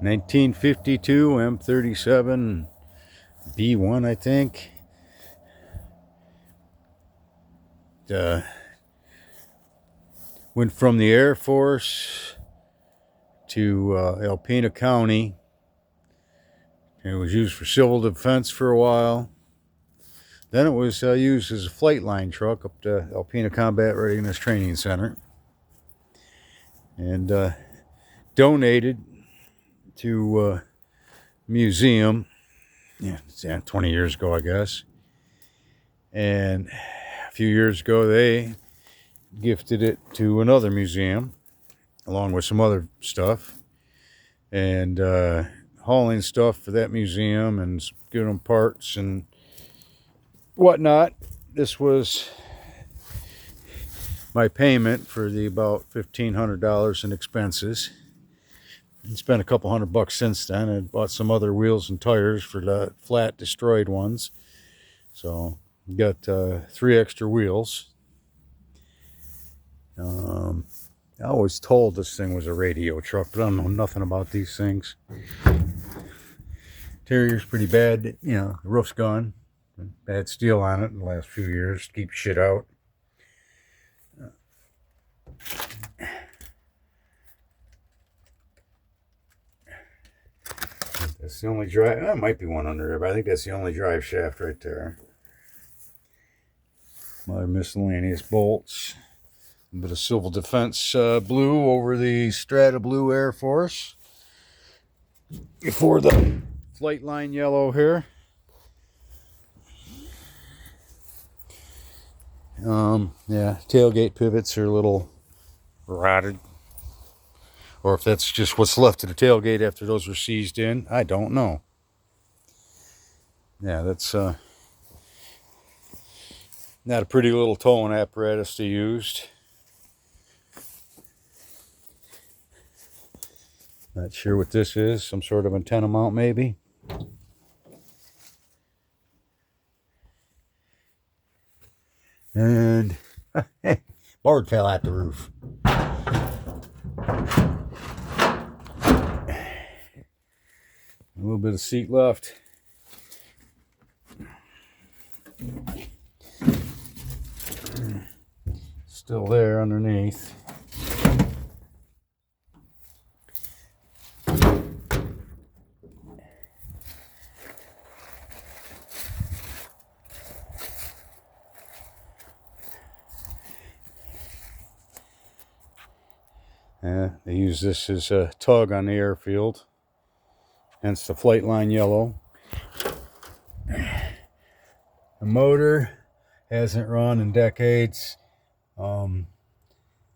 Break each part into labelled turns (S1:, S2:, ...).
S1: 1952 M37 B1, I think. Went from the Air Force to Alpena County. It was used for civil defense for a while. Then it was used as a flight line truck up to Alpena Combat Readiness Training Center. And donated to a museum, 20 years ago, I guess. And a few years ago, they gifted it to another museum, along with some other stuff. And hauling stuff for that museum and giving them parts and whatnot. This was my payment for the about $1,500 in expenses. I spent a couple $100 since then. I bought some other wheels and tires for the flat destroyed ones. So got 3 extra wheels. I was told this thing was a radio truck, but I don't know nothing about these things. Interior's pretty bad, the roof's gone. Bad steel on it in the last few years. Keep shit out. That's the only drive. That might be one under there, but I think that's the only drive shaft right there. My miscellaneous bolts. A bit of civil defense blue over the Strata Blue Air Force. For the flight line yellow here. Tailgate pivots are a little rotted. Or if that's just what's left of the tailgate after those were seized in, I don't know. Yeah, that's not a pretty little towing apparatus they used. Not sure what this is. Some sort of antenna mount, maybe. And board fell out the roof. A little bit of seat left. Still there underneath. They use this as a tug on the airfield, hence the flight line yellow. The motor hasn't run in decades. That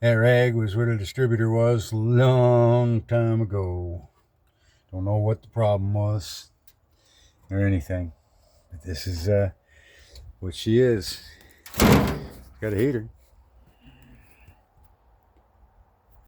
S1: rag was where the distributor was a long time ago. Don't know what the problem was or anything, but this is what she is. Got a heater.